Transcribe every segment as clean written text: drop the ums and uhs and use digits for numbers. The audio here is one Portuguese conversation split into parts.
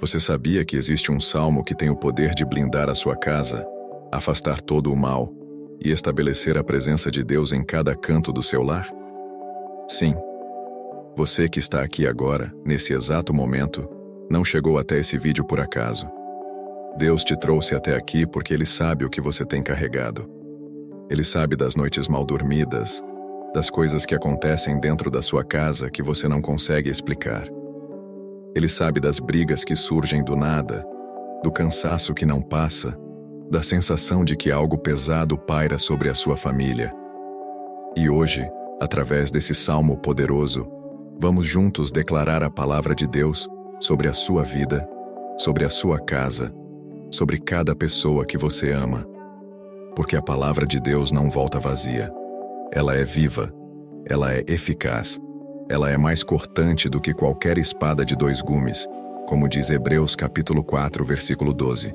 Você sabia que existe um salmo que tem o poder de blindar a sua casa, afastar todo o mal e estabelecer a presença de Deus em cada canto do seu lar? Sim. Você que está aqui agora, nesse exato momento, não chegou até esse vídeo por acaso. Deus te trouxe até aqui porque Ele sabe o que você tem carregado. Ele sabe das noites mal dormidas, das coisas que acontecem dentro da sua casa que você não consegue explicar. Ele sabe das brigas que surgem do nada, do cansaço que não passa, da sensação de que algo pesado paira sobre a sua família. E hoje, através desse salmo poderoso, vamos juntos declarar a palavra de Deus sobre a sua vida, sobre a sua casa, sobre cada pessoa que você ama. Porque a palavra de Deus não volta vazia. Ela é viva, ela é eficaz, ela é mais cortante do que qualquer espada de 2 gumes, como diz Hebreus capítulo 4, versículo 12.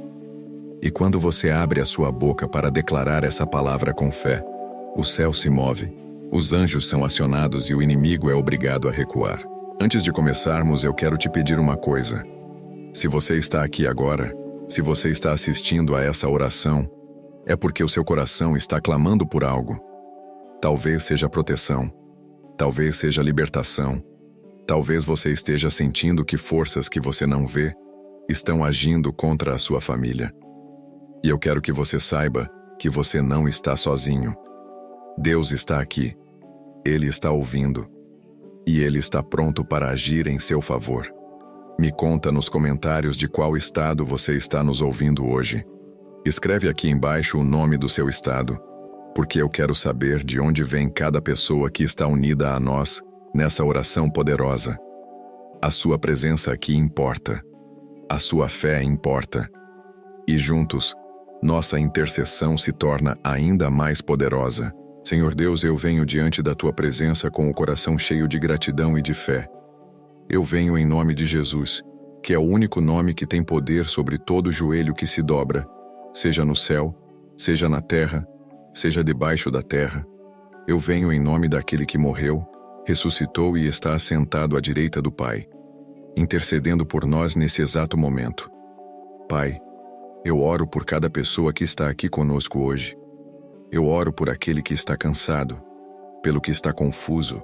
E quando você abre a sua boca para declarar essa palavra com fé, o céu se move, os anjos são acionados e o inimigo é obrigado a recuar. Antes de começarmos, eu quero te pedir uma coisa. Se você está aqui agora, se você está assistindo a essa oração, é porque o seu coração está clamando por algo. Talvez seja proteção, talvez seja libertação, talvez você esteja sentindo que forças que você não vê estão agindo contra a sua família. E eu quero que você saiba que você não está sozinho. Deus está aqui, Ele está ouvindo, e Ele está pronto para agir em seu favor. Me conta nos comentários de qual estado você está nos ouvindo hoje. Escreve aqui embaixo o nome do seu estado, porque eu quero saber de onde vem cada pessoa que está unida a nós nessa oração poderosa. A sua presença aqui importa. A sua fé importa. E juntos, nossa intercessão se torna ainda mais poderosa. Senhor Deus, eu venho diante da Tua presença com o coração cheio de gratidão e de fé. Eu venho em nome de Jesus, que é o único nome que tem poder sobre todo joelho que se dobra, seja no céu, seja na terra, seja debaixo da terra. Eu venho em nome daquele que morreu, ressuscitou e está assentado à direita do Pai, intercedendo por nós nesse exato momento. Pai, eu oro por cada pessoa que está aqui conosco hoje. Eu oro por aquele que está cansado, pelo que está confuso,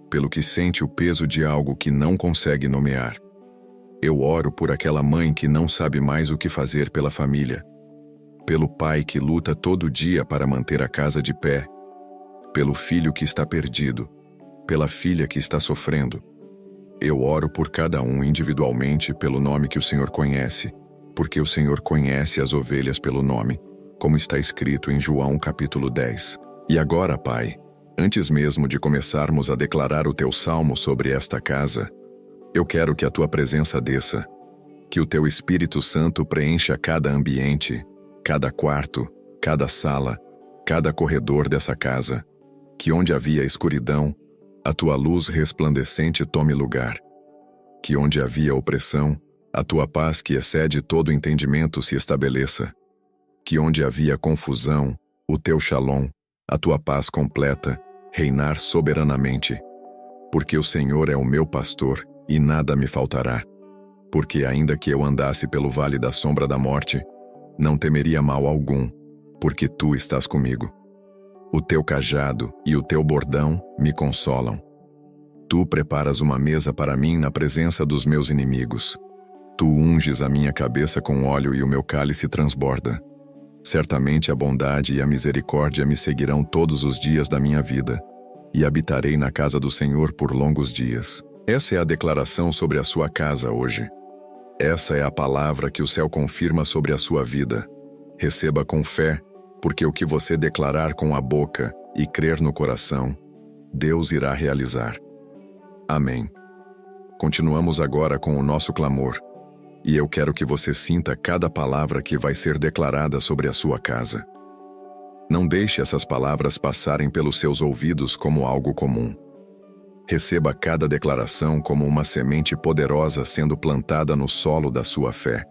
pelo que sente o peso de algo que não consegue nomear. Eu oro por aquela mãe que não sabe mais o que fazer pela família, pelo pai que luta todo dia para manter a casa de pé, pelo filho que está perdido, pela filha que está sofrendo. Eu oro por cada um individualmente pelo nome que o Senhor conhece, porque o Senhor conhece as ovelhas pelo nome, como está escrito em João capítulo 10. E agora, Pai, antes mesmo de começarmos a declarar o Teu salmo sobre esta casa, eu quero que a Tua presença desça, que o Teu Espírito Santo preencha cada ambiente, cada quarto, cada sala, cada corredor dessa casa, que onde havia escuridão, a Tua luz resplandecente tome lugar, que onde havia opressão, a Tua paz que excede todo entendimento se estabeleça, que onde havia confusão, o Teu shalom, a Tua paz completa, reinar soberanamente. Porque o Senhor é o meu pastor, e nada me faltará. Porque ainda que eu andasse pelo vale da sombra da morte, não temeria mal algum, porque Tu estás comigo. O Teu cajado e o Teu bordão me consolam. Tu preparas uma mesa para mim na presença dos meus inimigos. Tu unges a minha cabeça com óleo e o meu cálice transborda. Certamente a bondade e a misericórdia me seguirão todos os dias da minha vida, e habitarei na casa do Senhor por longos dias. Essa é a declaração sobre a sua casa hoje. Essa é a palavra que o céu confirma sobre a sua vida. Receba com fé, porque o que você declarar com a boca e crer no coração, Deus irá realizar. Amém. Continuamos agora com o nosso clamor. E eu quero que você sinta cada palavra que vai ser declarada sobre a sua casa. Não deixe essas palavras passarem pelos seus ouvidos como algo comum. Receba cada declaração como uma semente poderosa sendo plantada no solo da sua fé.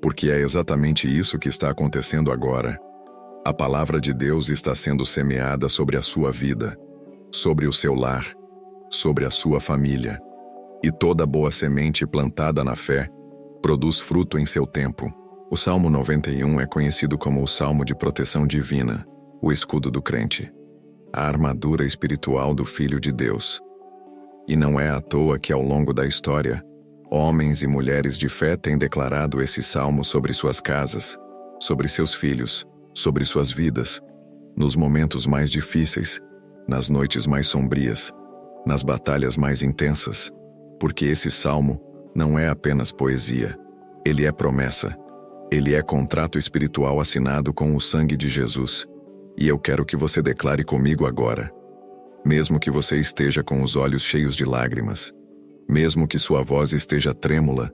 Porque é exatamente isso que está acontecendo agora. A palavra de Deus está sendo semeada sobre a sua vida, sobre o seu lar, sobre a sua família. E toda boa semente plantada na fé produz fruto em seu tempo. O Salmo 91 é conhecido como o Salmo de proteção divina, o escudo do crente, a armadura espiritual do Filho de Deus. E não é à toa que ao longo da história, homens e mulheres de fé têm declarado esse salmo sobre suas casas, sobre seus filhos, sobre suas vidas, nos momentos mais difíceis, nas noites mais sombrias, nas batalhas mais intensas, porque esse salmo não é apenas poesia, ele é promessa, ele é contrato espiritual assinado com o sangue de Jesus, e eu quero que você declare comigo agora. Mesmo que você esteja com os olhos cheios de lágrimas, mesmo que sua voz esteja trêmula,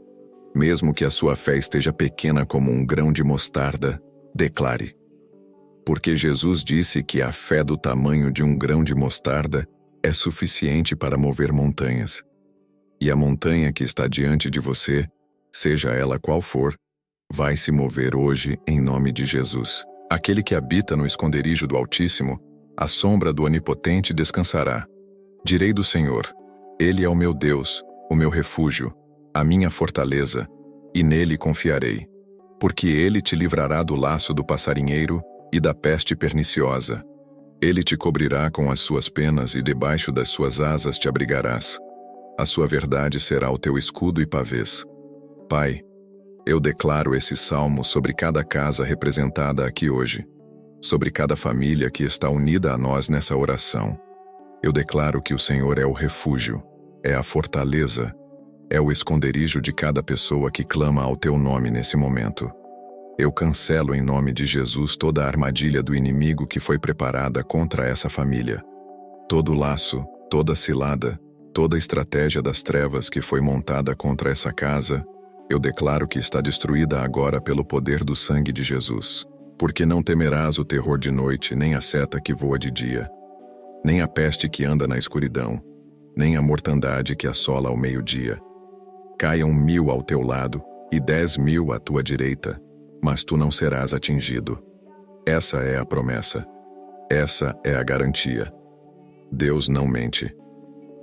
mesmo que a sua fé esteja pequena como um grão de mostarda, declare. Porque Jesus disse que a fé do tamanho de um grão de mostarda é suficiente para mover montanhas. E a montanha que está diante de você, seja ela qual for, vai se mover hoje em nome de Jesus. Aquele que habita no esconderijo do Altíssimo, à sombra do Onipotente descansará. Direi do Senhor: Ele é o meu Deus, o meu refúgio, a minha fortaleza, e nele confiarei. Porque ele te livrará do laço do passarinheiro e da peste perniciosa. Ele te cobrirá com as suas penas e debaixo das suas asas te abrigarás. A sua verdade será o teu escudo e pavês. Pai, eu declaro esse salmo sobre cada casa representada aqui hoje, sobre cada família que está unida a nós nessa oração. Eu declaro que o Senhor é o refúgio, é a fortaleza, é o esconderijo de cada pessoa que clama ao teu nome nesse momento. Eu cancelo em nome de Jesus toda a armadilha do inimigo que foi preparada contra essa família. Todo laço, toda cilada, toda estratégia das trevas que foi montada contra essa casa, eu declaro que está destruída agora pelo poder do sangue de Jesus. Porque não temerás o terror de noite, nem a seta que voa de dia, nem a peste que anda na escuridão, nem a mortandade que assola ao meio-dia. Caiam 1000 ao teu lado e 10.000 à tua direita, mas tu não serás atingido. Essa é a promessa. Essa é a garantia. Deus não mente.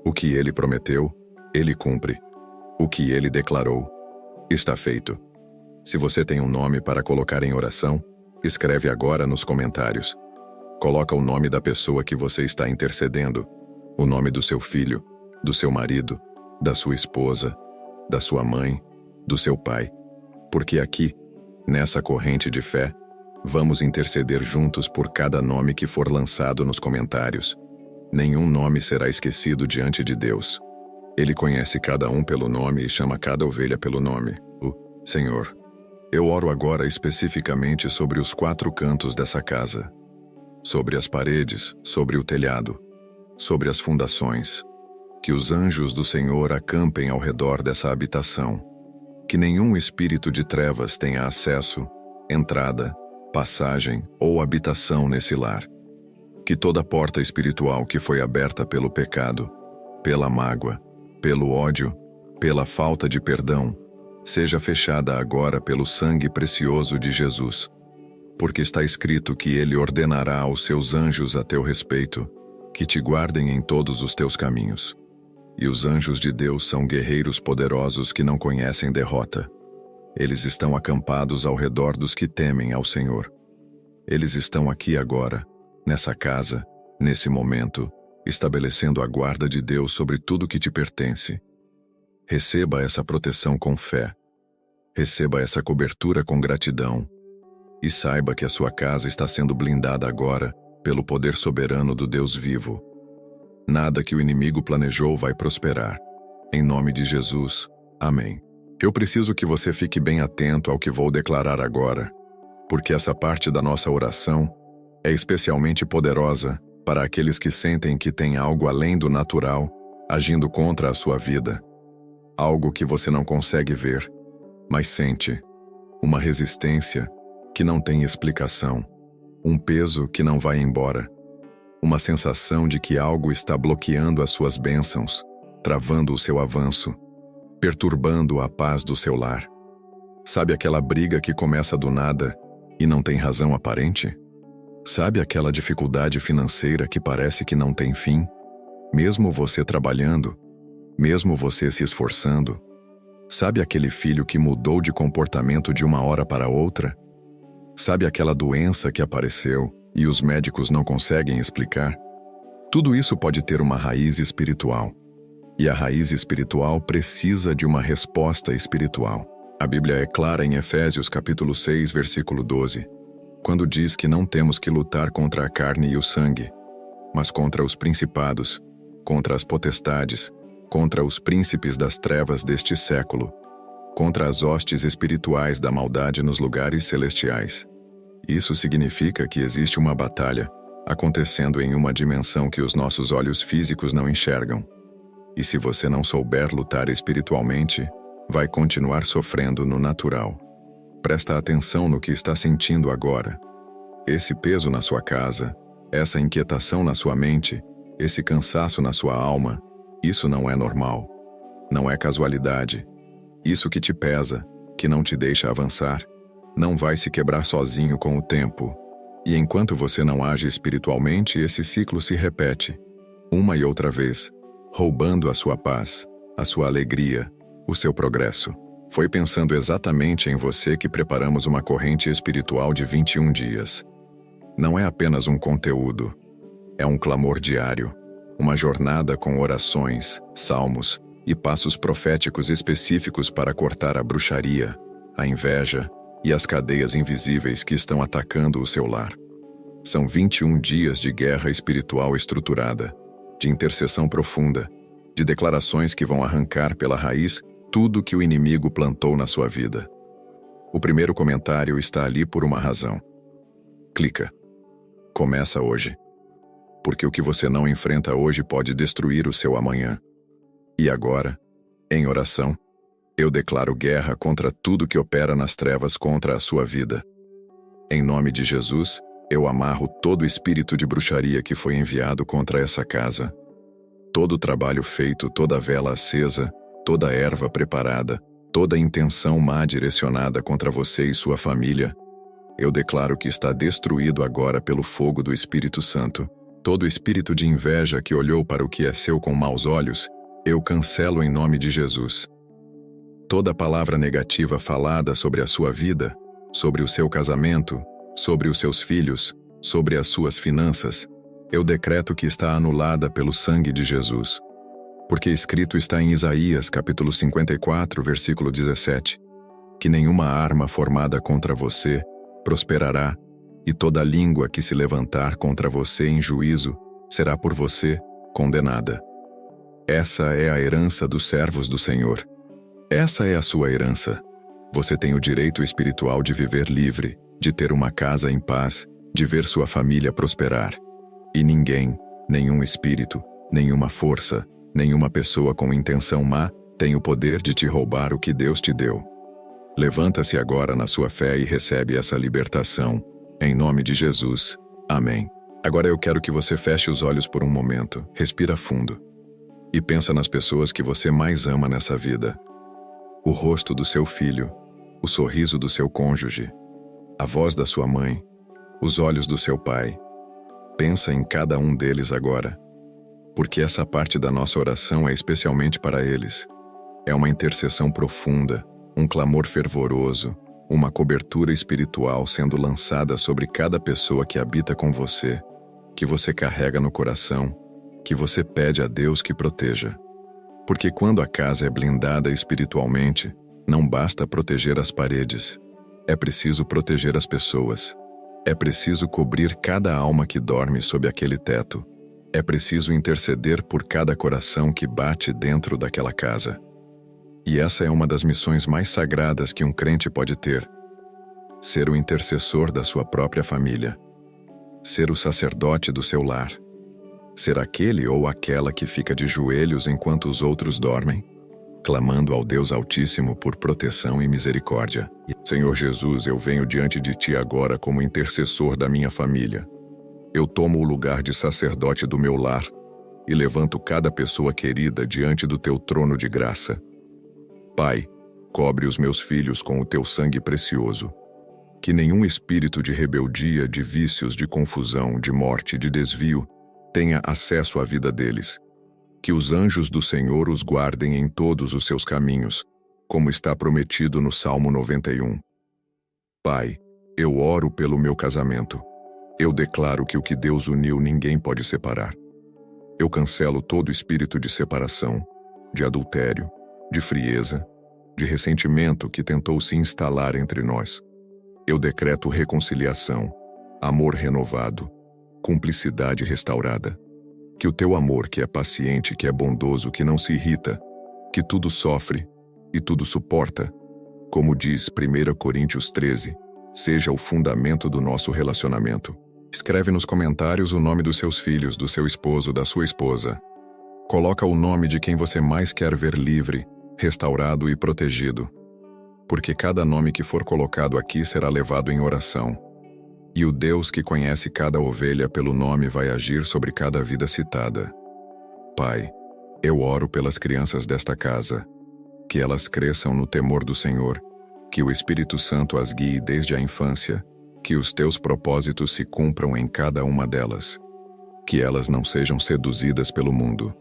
O que ele prometeu, ele cumpre. O que ele declarou, está feito. Se você tem um nome para colocar em oração, escreve agora nos comentários. Coloca o nome da pessoa que você está intercedendo, o nome do seu filho, do seu marido, da sua esposa, da sua mãe, do seu pai. Porque aqui, nessa corrente de fé, vamos interceder juntos por cada nome que for lançado nos comentários. Nenhum nome será esquecido diante de Deus. Ele conhece cada um pelo nome e chama cada ovelha pelo nome, o Senhor. Eu oro agora especificamente sobre os 4 cantos dessa casa, sobre as paredes, sobre o telhado, sobre as fundações. Que os anjos do Senhor acampem ao redor dessa habitação. Que nenhum espírito de trevas tenha acesso, entrada, passagem ou habitação nesse lar. Que toda porta espiritual que foi aberta pelo pecado, pela mágoa, pelo ódio, pela falta de perdão, seja fechada agora pelo sangue precioso de Jesus. Porque está escrito que ele ordenará aos seus anjos a teu respeito, que te guardem em todos os teus caminhos. E os anjos de Deus são guerreiros poderosos que não conhecem derrota. Eles estão acampados ao redor dos que temem ao Senhor. Eles estão aqui agora, nessa casa, nesse momento, estabelecendo a guarda de Deus sobre tudo que te pertence. Receba essa proteção com fé. Receba essa cobertura com gratidão. E saiba que a sua casa está sendo blindada agora pelo poder soberano do Deus vivo. Nada que o inimigo planejou vai prosperar. Em nome de Jesus. Amém. Eu preciso que você fique bem atento ao que vou declarar agora, porque essa parte da nossa oração é especialmente poderosa para aqueles que sentem que tem algo além do natural agindo contra a sua vida. Algo que você não consegue ver, mas sente. Uma resistência que não tem explicação. Um peso que não vai embora. Uma sensação de que algo está bloqueando as suas bênçãos, travando o seu avanço, perturbando a paz do seu lar. Sabe aquela briga que começa do nada e não tem razão aparente? Sabe aquela dificuldade financeira que parece que não tem fim? Mesmo você trabalhando, mesmo você se esforçando, Sabe aquele filho que mudou de comportamento de uma hora para outra? Sabe aquela doença que apareceu e os médicos não conseguem explicar? Tudo isso pode ter uma raiz espiritual. E a raiz espiritual precisa de uma resposta espiritual. A Bíblia é clara em Efésios capítulo 6, versículo 12, quando diz que não temos que lutar contra a carne e o sangue, mas contra os principados, contra as potestades, contra os príncipes das trevas deste século, contra as hostes espirituais da maldade nos lugares celestiais. Isso significa que existe uma batalha acontecendo em uma dimensão que os nossos olhos físicos não enxergam. E se você não souber lutar espiritualmente, vai continuar sofrendo no natural. Presta atenção no que está sentindo agora. Esse peso na sua casa, essa inquietação na sua mente, esse cansaço na sua alma, isso não é normal. Não é casualidade. Isso que te pesa, que não te deixa avançar, não vai se quebrar sozinho com o tempo. E enquanto você não age espiritualmente, esse ciclo se repete, uma e outra vez, roubando a sua paz, a sua alegria, o seu progresso. Foi pensando exatamente em você que preparamos uma corrente espiritual de 21 dias. Não é apenas um conteúdo, é um clamor diário, uma jornada com orações, salmos e passos proféticos específicos para cortar a bruxaria, a inveja e as cadeias invisíveis que estão atacando o seu lar. São 21 dias de guerra espiritual estruturada, de intercessão profunda, de declarações que vão arrancar pela raiz tudo que o inimigo plantou na sua vida. O primeiro comentário está ali por uma razão. Clica. Começa hoje. Porque o que você não enfrenta hoje pode destruir o seu amanhã. E agora, em oração, eu declaro guerra contra tudo que opera nas trevas contra a sua vida. Em nome de Jesus, eu amarro todo espírito de bruxaria que foi enviado contra essa casa. Todo trabalho feito, toda vela acesa, toda erva preparada, toda intenção má direcionada contra você e sua família, eu declaro que está destruído agora pelo fogo do Espírito Santo. Todo espírito de inveja que olhou para o que é seu com maus olhos, eu cancelo em nome de Jesus. Toda palavra negativa falada sobre a sua vida, sobre o seu casamento, sobre os seus filhos, sobre as suas finanças, eu decreto que está anulada pelo sangue de Jesus. Porque escrito está em Isaías, capítulo 54, versículo 17, que nenhuma arma formada contra você prosperará, e toda língua que se levantar contra você em juízo será por você condenada. Essa é a herança dos servos do Senhor. Essa é a sua herança. Você tem o direito espiritual de viver livre, de ter uma casa em paz, de ver sua família prosperar. E ninguém, nenhum espírito, nenhuma força, nenhuma pessoa com intenção má tem o poder de te roubar o que Deus te deu. Levanta-se agora na sua fé e recebe essa libertação, em nome de Jesus. Amém. Agora eu quero que você feche os olhos por um momento, respira fundo e pensa nas pessoas que você mais ama nessa vida. O rosto do seu filho, o sorriso do seu cônjuge, a voz da sua mãe, os olhos do seu pai. Pensa em cada um deles agora, porque essa parte da nossa oração é especialmente para eles. É uma intercessão profunda, um clamor fervoroso, uma cobertura espiritual sendo lançada sobre cada pessoa que habita com você, que você carrega no coração, que você pede a Deus que proteja. Porque quando a casa é blindada espiritualmente, não basta proteger as paredes, é preciso proteger as pessoas. É preciso cobrir cada alma que dorme sob aquele teto. É preciso interceder por cada coração que bate dentro daquela casa. E essa é uma das missões mais sagradas que um crente pode ter. Ser o intercessor da sua própria família. Ser o sacerdote do seu lar. Ser aquele ou aquela que fica de joelhos enquanto os outros dormem, clamando ao Deus Altíssimo por proteção e misericórdia. Senhor Jesus, eu venho diante de Ti agora como intercessor da minha família. Eu tomo o lugar de sacerdote do meu lar e levanto cada pessoa querida diante do Teu trono de graça. Pai, cobre os meus filhos com o Teu sangue precioso. Que nenhum espírito de rebeldia, de vícios, de confusão, de morte, de desvio, tenha acesso à vida deles. Que os anjos do Senhor os guardem em todos os seus caminhos. como está prometido no Salmo 91. Pai, eu oro pelo meu casamento. Eu declaro que o que Deus uniu ninguém pode separar. Eu cancelo todo espírito de separação, de adultério, de frieza, de ressentimento que tentou se instalar entre nós. Eu decreto reconciliação, amor renovado, cumplicidade restaurada. Que o teu amor, que é paciente, que é bondoso, que não se irrita, que tudo sofre e tudo suporta, como diz 1 Coríntios 13, seja o fundamento do nosso relacionamento. Escreve nos comentários o nome dos seus filhos, do seu esposo, da sua esposa. Coloca o nome de quem você mais quer ver livre, restaurado e protegido. Porque cada nome que for colocado aqui será levado em oração. E o Deus que conhece cada ovelha pelo nome vai agir sobre cada vida citada. Pai, eu oro pelas crianças desta casa, que elas cresçam no temor do Senhor, que o Espírito Santo as guie desde a infância, que os teus propósitos se cumpram em cada uma delas, que elas não sejam seduzidas pelo mundo,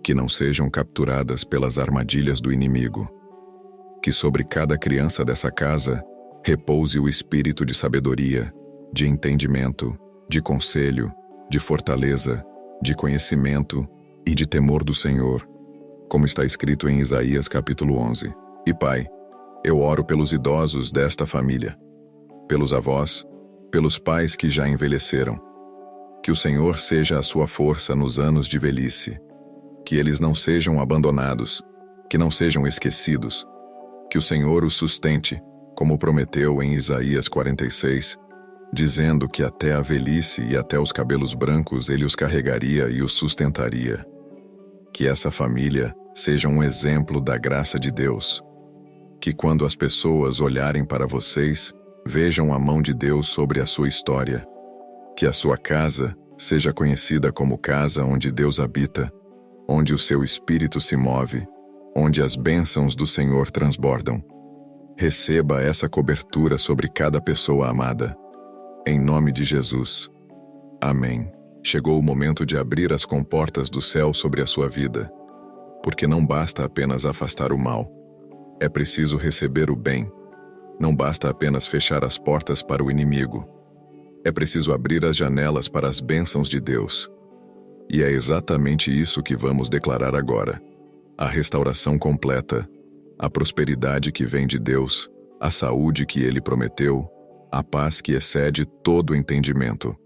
que não sejam capturadas pelas armadilhas do inimigo. Que sobre cada criança dessa casa repouse o espírito de sabedoria, de entendimento, de conselho, de fortaleza, de conhecimento e de temor do Senhor, como está escrito em Isaías capítulo 11. E Pai, eu oro pelos idosos desta família, pelos avós, pelos pais que já envelheceram. Que o Senhor seja a sua força nos anos de velhice, que eles não sejam abandonados, que não sejam esquecidos, que o Senhor os sustente, como prometeu em Isaías 46, dizendo que até a velhice e até os cabelos brancos ele os carregaria e os sustentaria. Que essa família seja um exemplo da graça de Deus. Que quando as pessoas olharem para vocês, vejam a mão de Deus sobre a sua história. Que a sua casa seja conhecida como casa onde Deus habita, onde o seu espírito se move, onde as bênçãos do Senhor transbordam. Receba essa cobertura sobre cada pessoa amada. Em nome de Jesus. Amém. Chegou o momento de abrir as comportas do céu sobre a sua vida, porque não basta apenas afastar o mal. É preciso receber o bem. Não basta apenas fechar as portas para o inimigo. É preciso abrir as janelas para as bênçãos de Deus. E é exatamente isso que vamos declarar agora. A restauração completa, a prosperidade que vem de Deus, a saúde que Ele prometeu, a paz que excede todo entendimento.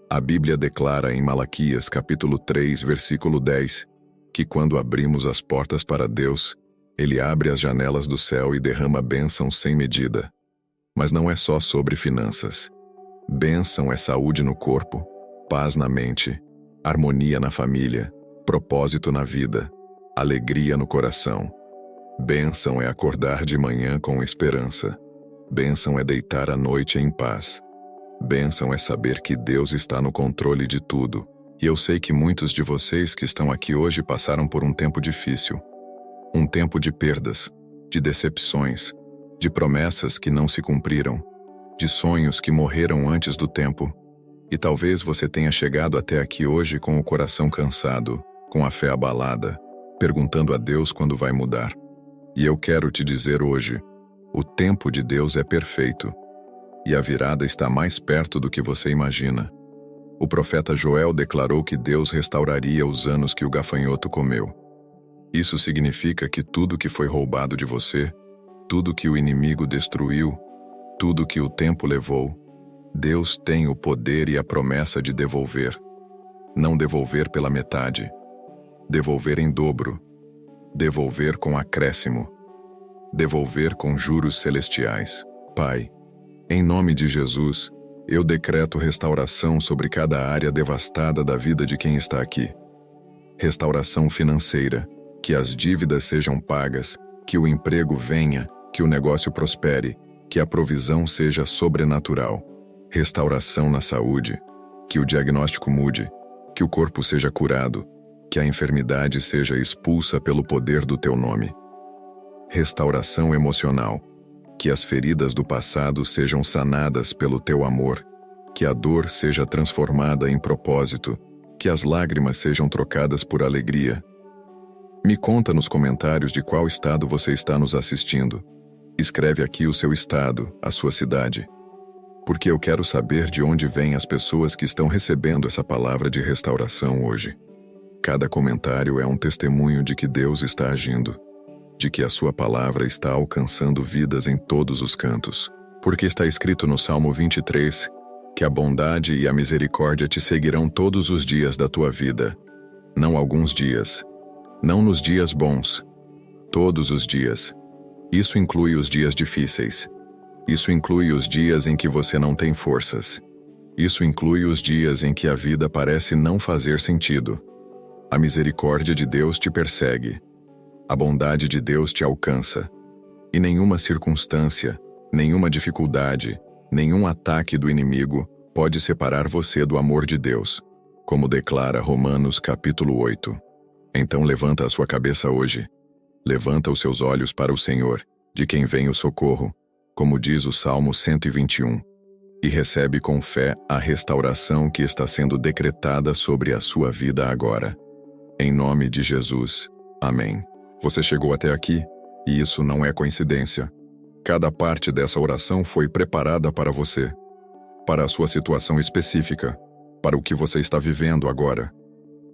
A Bíblia declara em Malaquias capítulo 3, versículo 10, que quando abrimos as portas para Deus, Ele abre as janelas do céu e derrama bênção sem medida. Mas não é só sobre finanças. Bênção é saúde no corpo, paz na mente, harmonia na família, propósito na vida, alegria no coração. Bênção é acordar de manhã com esperança. Bênção é deitar à noite em paz. Bênção é saber que Deus está no controle de tudo. E eu sei que muitos de vocês que estão aqui hoje passaram por um tempo difícil. Um tempo de perdas, de decepções, de promessas que não se cumpriram, de sonhos que morreram antes do tempo. E talvez você tenha chegado até aqui hoje com o coração cansado, com a fé abalada, perguntando a Deus quando vai mudar. E eu quero te dizer hoje, o tempo de Deus é perfeito, e a virada está mais perto do que você imagina. O profeta Joel declarou que Deus restauraria os anos que o gafanhoto comeu. Isso significa que tudo que foi roubado de você, tudo que o inimigo destruiu, tudo que o tempo levou, Deus tem o poder e a promessa de devolver. Não devolver pela metade, devolver em dobro, devolver com acréscimo, devolver com juros celestiais. Pai, em nome de Jesus, eu decreto restauração sobre cada área devastada da vida de quem está aqui. Restauração financeira, que as dívidas sejam pagas, que o emprego venha, que o negócio prospere, que a provisão seja sobrenatural. Restauração na saúde, que o diagnóstico mude, que o corpo seja curado, que a enfermidade seja expulsa pelo poder do teu nome. Restauração emocional, que as feridas do passado sejam sanadas pelo teu amor, que a dor seja transformada em propósito, que as lágrimas sejam trocadas por alegria. Me conta nos comentários de qual estado você está nos assistindo. Escreve aqui o seu estado, a sua cidade. Porque eu quero saber de onde vêm as pessoas que estão recebendo essa palavra de restauração hoje. Cada comentário é um testemunho de que Deus está agindo, de que a sua palavra está alcançando vidas em todos os cantos. Porque está escrito no Salmo 23, que a bondade e a misericórdia te seguirão todos os dias da tua vida. Não alguns dias, não nos dias bons, todos os dias. Isso inclui os dias difíceis. Isso inclui os dias em que você não tem forças. Isso inclui os dias em que a vida parece não fazer sentido. A misericórdia de Deus te persegue. A bondade de Deus te alcança. E nenhuma circunstância, nenhuma dificuldade, nenhum ataque do inimigo pode separar você do amor de Deus, como declara Romanos capítulo 8. Então levanta a sua cabeça hoje. Levanta os seus olhos para o Senhor, de quem vem o socorro, como diz o Salmo 121, e recebe com fé a restauração que está sendo decretada sobre a sua vida agora. Em nome de Jesus. Amém. Você chegou até aqui, e isso não é coincidência. Cada parte dessa oração foi preparada para você, para a sua situação específica, para o que você está vivendo agora.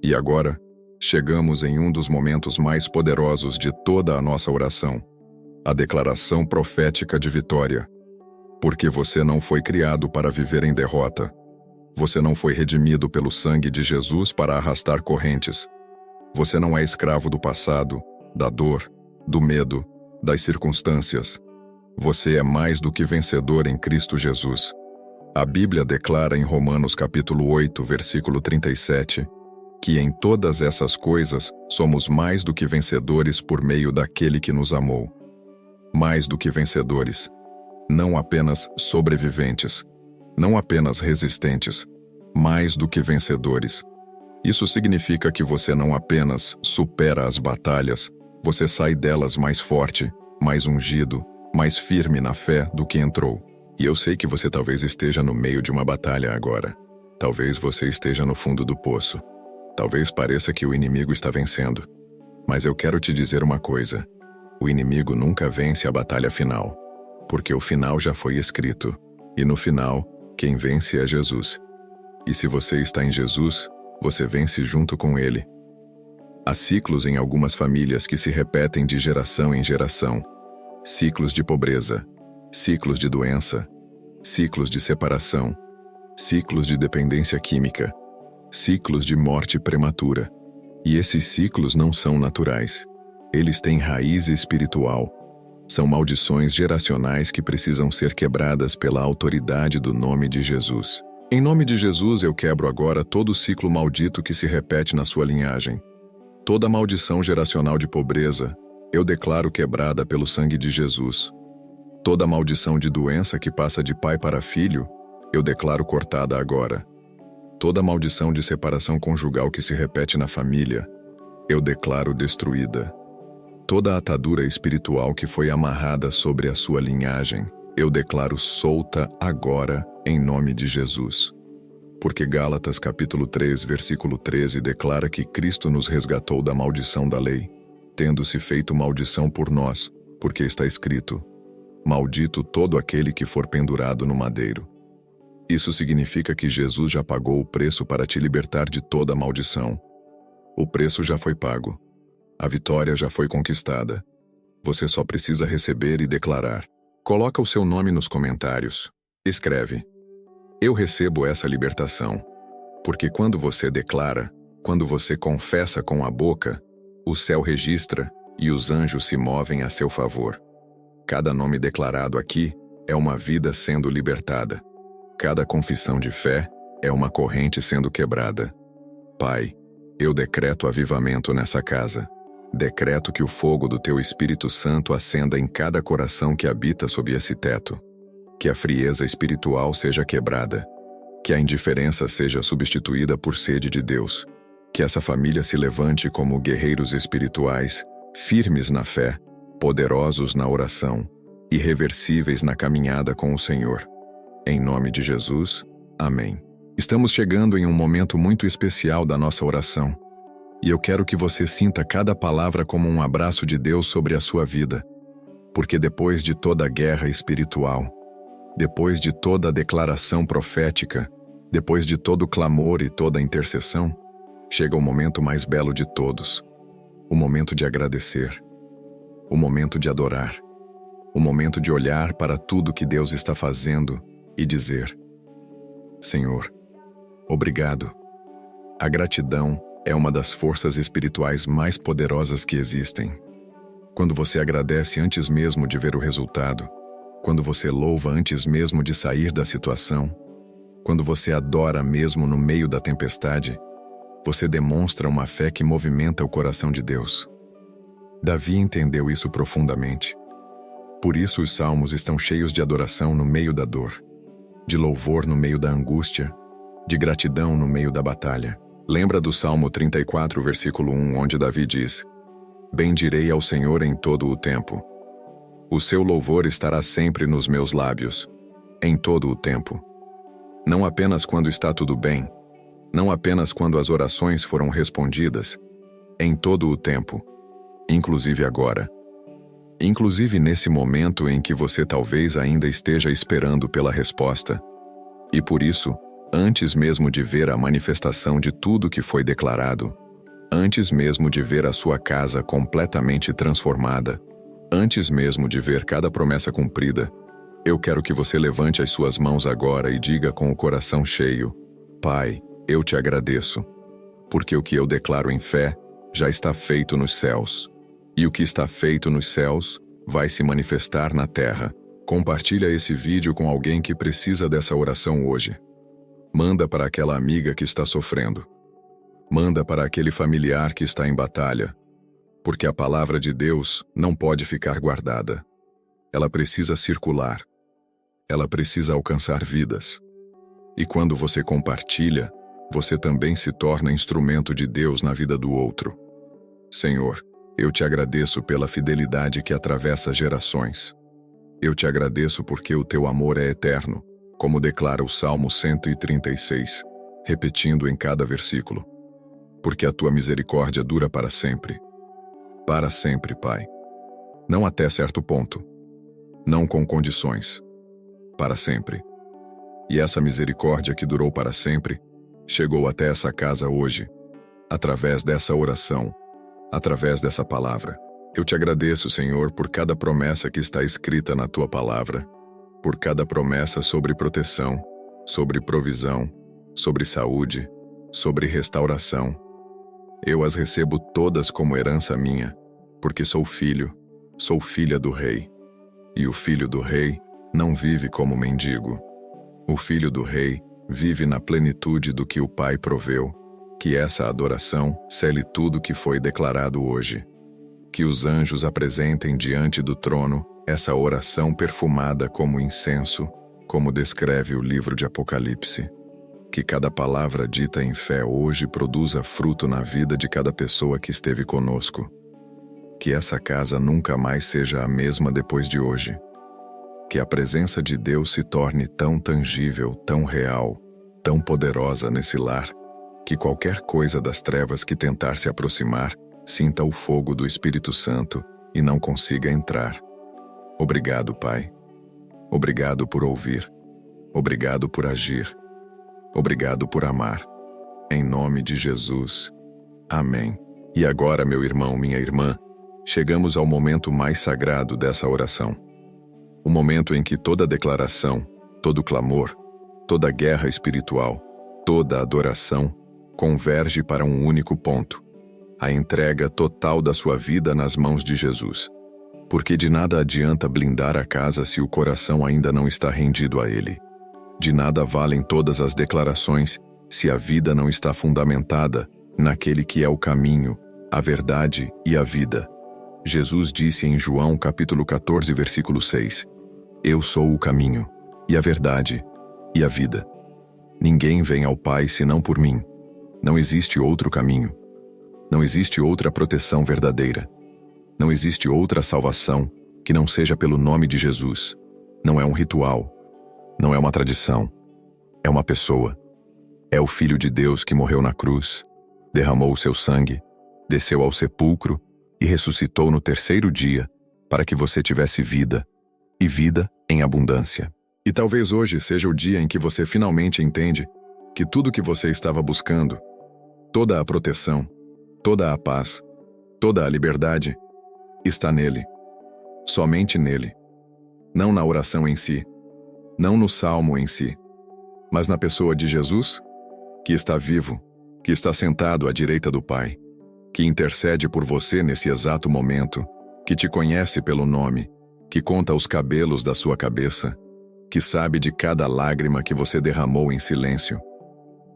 E agora, chegamos em um dos momentos mais poderosos de toda a nossa oração, a declaração profética de vitória. Porque você não foi criado para viver em derrota. Você não foi redimido pelo sangue de Jesus para arrastar correntes. Você não é escravo do passado, da dor, do medo, das circunstâncias. Você é mais do que vencedor em Cristo Jesus. A Bíblia declara em Romanos capítulo 8, versículo 37, que em todas essas coisas somos mais do que vencedores por meio daquele que nos amou. Mais do que vencedores, não apenas sobreviventes, não apenas resistentes, mais do que vencedores. Isso significa que você não apenas supera as batalhas, você sai delas mais forte, mais ungido, mais firme na fé do que entrou. E eu sei que você talvez esteja no meio de uma batalha agora. Talvez você esteja no fundo do poço. Talvez pareça que o inimigo está vencendo. Mas eu quero te dizer uma coisa. O inimigo nunca vence a batalha final, porque o final já foi escrito. E no final, quem vence é Jesus. E se você está em Jesus, você vence junto com Ele. Há ciclos em algumas famílias que se repetem de geração em geração. Ciclos de pobreza, ciclos de doença, ciclos de separação, ciclos de dependência química, ciclos de morte prematura. E esses ciclos não são naturais. Eles têm raiz espiritual. São maldições geracionais que precisam ser quebradas pela autoridade do nome de Jesus. Em nome de Jesus, eu quebro agora todo o ciclo maldito que se repete na sua linhagem. Toda maldição geracional de pobreza, eu declaro quebrada pelo sangue de Jesus. Toda maldição de doença que passa de pai para filho, eu declaro cortada agora. Toda maldição de separação conjugal que se repete na família, eu declaro destruída. Toda atadura espiritual que foi amarrada sobre a sua linhagem, eu declaro solta agora, em nome de Jesus. Porque Gálatas capítulo 3, versículo 13 declara que Cristo nos resgatou da maldição da lei, tendo-se feito maldição por nós, porque está escrito: maldito todo aquele que for pendurado no madeiro. Isso significa que Jesus já pagou o preço para te libertar de toda maldição. O preço já foi pago. A vitória já foi conquistada. Você só precisa receber e declarar. Coloca o seu nome nos comentários. Escreve: eu recebo essa libertação. Porque quando você declara, quando você confessa com a boca, o céu registra e os anjos se movem a seu favor. Cada nome declarado aqui é uma vida sendo libertada. Cada confissão de fé é uma corrente sendo quebrada. Pai, eu decreto avivamento nessa casa. Decreto que o fogo do teu Espírito Santo acenda em cada coração que habita sob esse teto. Que a frieza espiritual seja quebrada. Que a indiferença seja substituída por sede de Deus. Que essa família se levante como guerreiros espirituais, firmes na fé, poderosos na oração, irreversíveis na caminhada com o Senhor. Em nome de Jesus, amém. Estamos chegando em um momento muito especial da nossa oração. E eu quero que você sinta cada palavra como um abraço de Deus sobre a sua vida. Porque depois de toda a guerra espiritual, depois de toda a declaração profética, depois de todo o clamor e toda a intercessão, chega o momento mais belo de todos, o momento de agradecer, o momento de adorar, o momento de olhar para tudo que Deus está fazendo e dizer: Senhor, obrigado. A gratidão é uma das forças espirituais mais poderosas que existem. Quando você agradece antes mesmo de ver o resultado, quando você louva antes mesmo de sair da situação, quando você adora mesmo no meio da tempestade, você demonstra uma fé que movimenta o coração de Deus. Davi entendeu isso profundamente. Por isso os salmos estão cheios de adoração no meio da dor, de louvor no meio da angústia, de gratidão no meio da batalha. Lembra do Salmo 34, versículo 1, onde Davi diz: Bendirei ao Senhor em todo o tempo. O seu louvor estará sempre nos meus lábios, em todo o tempo. Não apenas quando está tudo bem, não apenas quando as orações foram respondidas, em todo o tempo, inclusive agora. Inclusive nesse momento em que você talvez ainda esteja esperando pela resposta. E por isso, antes mesmo de ver a manifestação de tudo que foi declarado, antes mesmo de ver a sua casa completamente transformada, antes mesmo de ver cada promessa cumprida, eu quero que você levante as suas mãos agora e diga com o coração cheio: Pai, eu te agradeço, porque o que eu declaro em fé já está feito nos céus. E o que está feito nos céus vai se manifestar na terra. Compartilha esse vídeo com alguém que precisa dessa oração hoje. Manda para aquela amiga que está sofrendo. Manda para aquele familiar que está em batalha. Porque a palavra de Deus não pode ficar guardada. Ela precisa circular. Ela precisa alcançar vidas. E quando você compartilha, você também se torna instrumento de Deus na vida do outro. Senhor, eu te agradeço pela fidelidade que atravessa gerações. Eu te agradeço porque o teu amor é eterno, como declara o Salmo 136, repetindo em cada versículo. Porque a tua misericórdia dura para sempre. Para sempre, Pai. Não até certo ponto. Não com condições. Para sempre. E essa misericórdia que durou para sempre, chegou até essa casa hoje, através dessa oração, através dessa palavra. Eu te agradeço, Senhor, por cada promessa que está escrita na tua palavra, por cada promessa sobre proteção, sobre provisão, sobre saúde, sobre restauração. Eu as recebo todas como herança minha, porque sou filha do Rei. E o filho do Rei não vive como mendigo. O filho do Rei vive na plenitude do que o Pai proveu. Que essa adoração cele tudo que foi declarado hoje. Que os anjos apresentem diante do trono essa oração perfumada como incenso, como descreve o livro de Apocalipse. Que cada palavra dita em fé hoje produza fruto na vida de cada pessoa que esteve conosco. Que essa casa nunca mais seja a mesma depois de hoje. Que a presença de Deus se torne tão tangível, tão real, tão poderosa nesse lar, que qualquer coisa das trevas que tentar se aproximar sinta o fogo do Espírito Santo e não consiga entrar. Obrigado, Pai. Obrigado por ouvir. Obrigado por agir. Obrigado por amar. Em nome de Jesus. Amém. E agora, meu irmão, minha irmã, chegamos ao momento mais sagrado dessa oração. O momento em que toda declaração, todo clamor, toda guerra espiritual, toda adoração converge para um único ponto: a entrega total da sua vida nas mãos de Jesus. Porque de nada adianta blindar a casa se o coração ainda não está rendido a Ele. De nada valem todas as declarações se a vida não está fundamentada naquele que é o caminho, a verdade e a vida. Jesus disse em João capítulo 14, versículo 6: Eu sou o caminho, e a verdade, e a vida. Ninguém vem ao Pai senão por mim. Não existe outro caminho. Não existe outra proteção verdadeira. Não existe outra salvação que não seja pelo nome de Jesus. Não é um ritual. Não é uma tradição. É uma pessoa. É o Filho de Deus que morreu na cruz, derramou o seu sangue desceu ao sepulcro e ressuscitou no terceiro dia para que você tivesse vida, e vida em abundância. E talvez hoje seja o dia em que você finalmente entende que tudo que você estava buscando, toda a proteção, toda a paz, toda a liberdade, está nele. Somente nele. Não na oração em si, não no salmo em si, mas na pessoa de Jesus, que está vivo, que está sentado à direita do Pai, que intercede por você nesse exato momento, que te conhece pelo nome, que conta os cabelos da sua cabeça, que sabe de cada lágrima que você derramou em silêncio.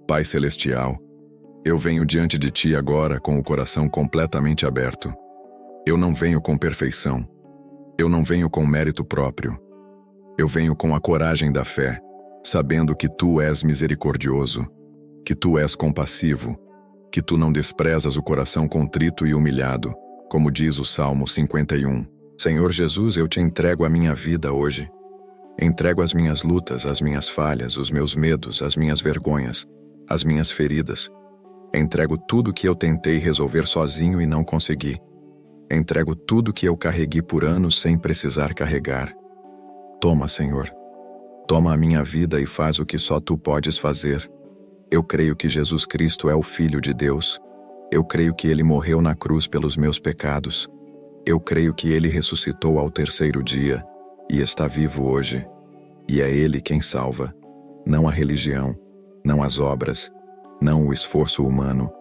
Pai Celestial, eu venho diante de Ti agora com o coração completamente aberto. Eu não venho com perfeição. Eu não venho com mérito próprio. Eu venho com a coragem da fé, sabendo que Tu és misericordioso, que Tu és compassivo, que Tu não desprezas o coração contrito e humilhado, como diz o Salmo 51. Senhor Jesus, eu Te entrego a minha vida hoje. Entrego as minhas lutas, as minhas falhas, os meus medos, as minhas vergonhas, as minhas feridas. Entrego tudo que eu tentei resolver sozinho e não consegui. Entrego tudo que eu carreguei por anos sem precisar carregar. Toma, Senhor. Toma a minha vida e faz o que só Tu podes fazer. Eu creio que Jesus Cristo é o Filho de Deus. Eu creio que Ele morreu na cruz pelos meus pecados. Eu creio que Ele ressuscitou ao terceiro dia e está vivo hoje. E é Ele quem salva, não a religião, não as obras, não o esforço humano.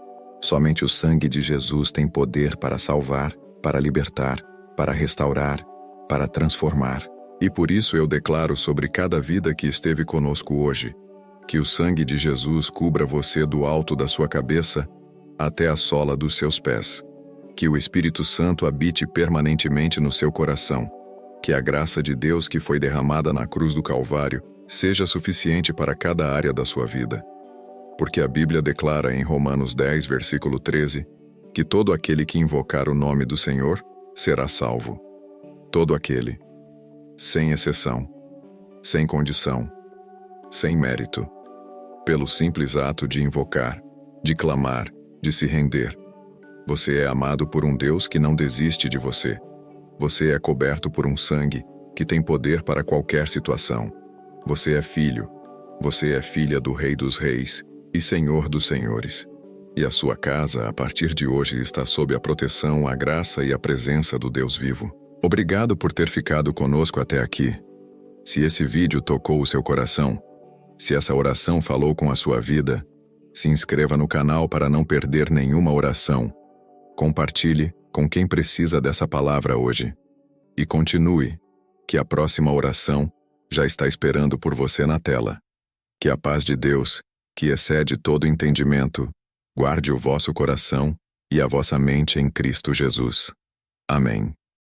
Somente o sangue de Jesus tem poder para salvar, para libertar, para restaurar, para transformar. E por isso eu declaro sobre cada vida que esteve conosco hoje, que o sangue de Jesus cubra você do alto da sua cabeça até a sola dos seus pés. Que o Espírito Santo habite permanentemente no seu coração. Que a graça de Deus que foi derramada na cruz do Calvário seja suficiente para cada área da sua vida. Porque a Bíblia declara em Romanos 10, versículo 13, que todo aquele que invocar o nome do Senhor será salvo. Todo aquele, sem exceção, sem condição, sem mérito, pelo simples ato de invocar, de clamar, de se render. Você é amado por um Deus que não desiste de você. Você é coberto por um sangue que tem poder para qualquer situação. Você é filho. Você é filha do Rei dos Reis e Senhor dos Senhores. E a sua casa, a partir de hoje, está sob a proteção, a graça e a presença do Deus vivo. Obrigado por ter ficado conosco até aqui. Se esse vídeo tocou o seu coração, se essa oração falou com a sua vida, se inscreva no canal para não perder nenhuma oração. Compartilhe com quem precisa dessa palavra hoje. E continue, que a próxima oração já está esperando por você na tela. Que a paz de Deus, que excede todo entendimento, guarde o vosso coração e a vossa mente em Cristo Jesus. Amém.